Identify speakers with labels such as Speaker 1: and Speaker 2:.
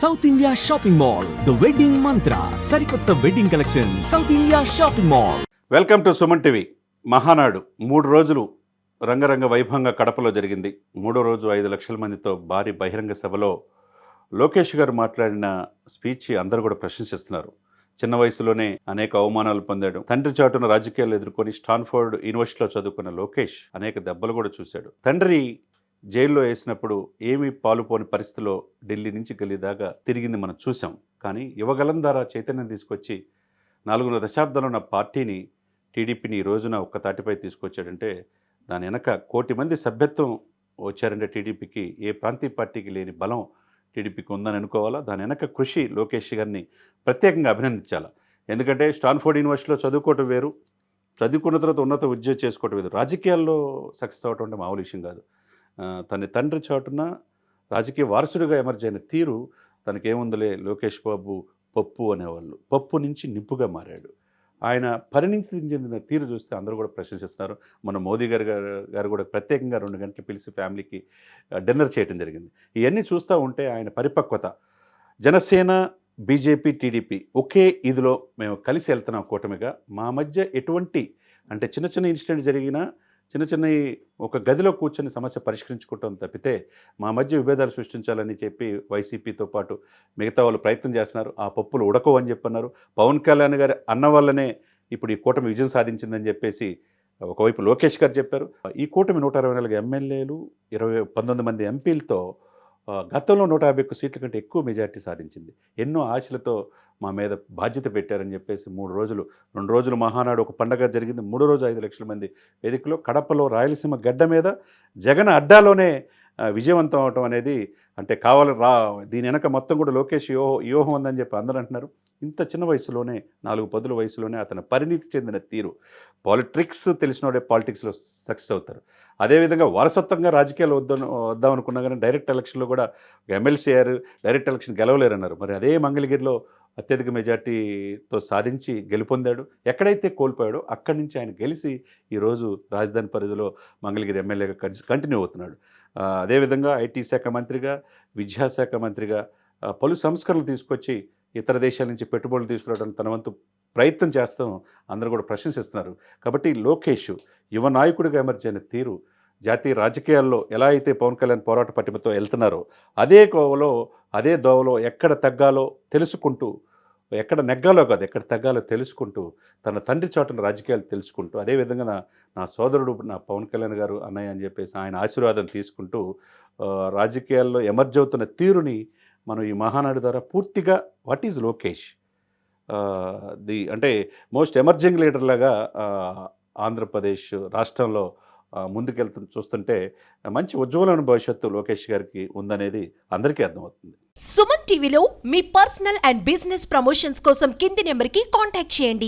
Speaker 1: South India shopping mall the wedding మంత్ర సరికొత్త wedding collection south India shopping mall.
Speaker 2: Welcome to Suman TV. Mahanadu 3 రోజులు రంగరంగ వైభవంగా కడపలో జరిగింది. 3వ రోజు 5 లక్షల మందితో భారీ బహిరంగ సభలో లోకేష్ గారు మాట్లాడిన స్పీచ్ అందరూ కూడా ప్రశంసిస్తున్నారు. చిన్న వయసులోనే అనేక అవమానాలు పొందాడు. తండ్రి చాటున రాజకీయాలు ఎదుర్కొని స్టాన్ఫోర్డ్ యూనివర్సిటీలో చదువుకున్న లోకేష్ అనేక దెబ్బలు కూడా చూశాడు. తండ్రి జైల్లో వేసినప్పుడు ఏమీ పాలుపోని పరిస్థితిలో ఢిల్లీ నుంచి గల్లీ దాకా తిరిగింది మనం చూసాం. కానీ యువగలం ద్వారా చైతన్యం తీసుకొచ్చి 4 దశాబ్దంలో ఉన్న పార్టీని టీడీపీని ఈ రోజున ఒక్క తాటిపై తీసుకొచ్చాడంటే దాని వెనక 1 కోటి మంది సభ్యత్వం వచ్చారంటే టీడీపీకి ఏ ప్రాంతీయ పార్టీకి లేని బలం టీడీపీకి ఉందని అనుకోవాలా. దాని వెనక కృషి లోకేష్ గారిని ప్రత్యేకంగా అభినందించాలి. ఎందుకంటే స్టాన్ఫోర్డ్ యూనివర్సిటీలో చదువుకోవటం వేరు, చదువుకున్న తర్వాత ఉన్నత ఉద్యోగం చేసుకోవటం వేరు. రాజకీయాల్లో సక్సెస్ అవ్వటం అంటే మామూలు విషయం కాదు. తన తండ్రి చాటున రాజకీయ వారసుడిగా ఎమర్జ్ అయిన తీరు తనకేముందులే, లోకేష్ బాబు పప్పు అనేవాళ్ళు, పప్పు నుంచి నిప్పుగా మారాడు. ఆయన పరిణితి చెందిన తీరు చూస్తే అందరూ కూడా ప్రశంసిస్తున్నారు. మన మోదీ గారు కూడా ప్రత్యేకంగా 2 గంటలు పిలిచి ఫ్యామిలీకి డిన్నర్ చేయడం జరిగింది. ఇవన్నీ చూస్తూ ఉంటే ఆయన పరిపక్వత, జనసేన బీజేపీ టీడీపీ ఒకే ఇదిలో మేము కలిసి వెళ్తున్నాం కూటమిగా. మా మధ్య ఎటువంటి అంటే చిన్న చిన్న ఇన్సిడెంట్ జరిగినా చిన్న ఒక గదిలో కూర్చొని సమస్య పరిష్కరించుకుంటాం తప్పితే మా మధ్య విభేదాలు సృష్టించాలని చెప్పి వైసీపీతో పాటు మిగతా వాళ్ళు ప్రయత్నం చేస్తున్నారు. ఆ పప్పులు ఉడకవు అని చెప్పన్నారు. పవన్ కళ్యాణ్ గారి అన్న వల్లనే ఇప్పుడు ఈ కూటమి విజయం సాధించిందని చెప్పేసి ఒకవైపు లోకేష్ గారు చెప్పారు. ఈ కూటమి 124 ఎమ్మెల్యేలు 19 మంది ఎంపీలతో గతంలో 151 సీట్ల కంటే ఎక్కువ మెజార్టీ సాధించింది. ఎన్నో ఆశలతో మా మీద బాధ్యత పెట్టారని చెప్పేసి 3 రోజులు 2 రోజులు మహానాడు ఒక పండగ జరిగింది. 3వ రోజు 5 లక్షల మంది వేదికలో కడపలో రాయలసీమ గడ్డ మీద జగన్ అడ్డాలోనే విజయవంతం అవటం అనేది అంటే దీని వెనక మొత్తం కూడా లోకేష్ వ్యూహం ఉందని చెప్పి అందరూ అంటున్నారు. ఇంత చిన్న వయసులోనే 4 పదుల వయసులోనే అతను పరిణితి చెందిన తీరు, పాలిటిక్స్ తెలిసినోడే పాలిటిక్స్లో సక్సెస్ అవుతారు. అదేవిధంగా వారసత్వంగా రాజకీయాలు వద్దాం అనుకున్నా కానీ డైరెక్ట్ ఎలక్షన్లో కూడా ఎమ్మెల్సీ అయ్యారు, డైరెక్ట్ ఎలక్షన్ గెలవలేరన్నారు. మరి అదే మంగళగిరిలో అత్యధిక మెజార్టీతో సాధించి గెలుపొందాడు. ఎక్కడైతే కోల్పోయాడో అక్కడి నుంచి ఆయన గెలిచి ఈరోజు రాజధాని పరిధిలో మంగళగిరి ఎమ్మెల్యేగా కంటిన్యూ అవుతున్నాడు. అదేవిధంగా ఐటీ శాఖ మంత్రిగా, విద్యాశాఖ మంత్రిగా పలు సంస్కరణలు తీసుకొచ్చి ఇతర దేశాల నుంచి పెట్టుబడులు తీసుకురావడానికి తన వంతు ప్రయత్నం చేస్తాం అందరూ కూడా ప్రశంసిస్తున్నారు. కాబట్టి లోకేష్ యువ నాయకుడిగా ఎమర్జ్ అయిన తీరు జాతీయ రాజకీయాల్లో ఎలా అయితే పవన్ కళ్యాణ్ పోరాట పటిమతో వెళ్తున్నారో అదే దోవలో ఎక్కడ తగ్గాలో తెలుసుకుంటూ, ఎక్కడ నెగ్గాలో కాదు ఎక్కడ తగ్గాలో తెలుసుకుంటూ, తన తండ్రి చాటున రాజకీయాలు తెలుసుకుంటూ, అదేవిధంగా నా సోదరుడు నా పవన్ కళ్యాణ్ గారు అన్నయ్య అని చెప్పేసి ఆయన ఆశీర్వాదం తీసుకుంటూ రాజకీయాల్లో ఎమర్జ్ అవుతున్న తీరుని మనం ఈ మహానాడు ద్వారా పూర్తిగా వాట్ ఈజ్ లోకేష్ అంటే మోస్ట్ ఎమర్జింగ్ లీడర్ లాగా ఆంధ్రప్రదేశ్ రాష్ట్రంలో చూస్తుంటే మంచి ఉజ్వలమైన భవిష్యత్తు లోకేష్ గారికి ఉందనేది అందరికీ అర్థమవుతుంది.
Speaker 3: సుమన్ టీవీలో మీ పర్సనల్ అండ్ బిజినెస్ ప్రమోషన్స్ కోసం కింది నెంబర్కి కాంటాక్ట్ చేయండి.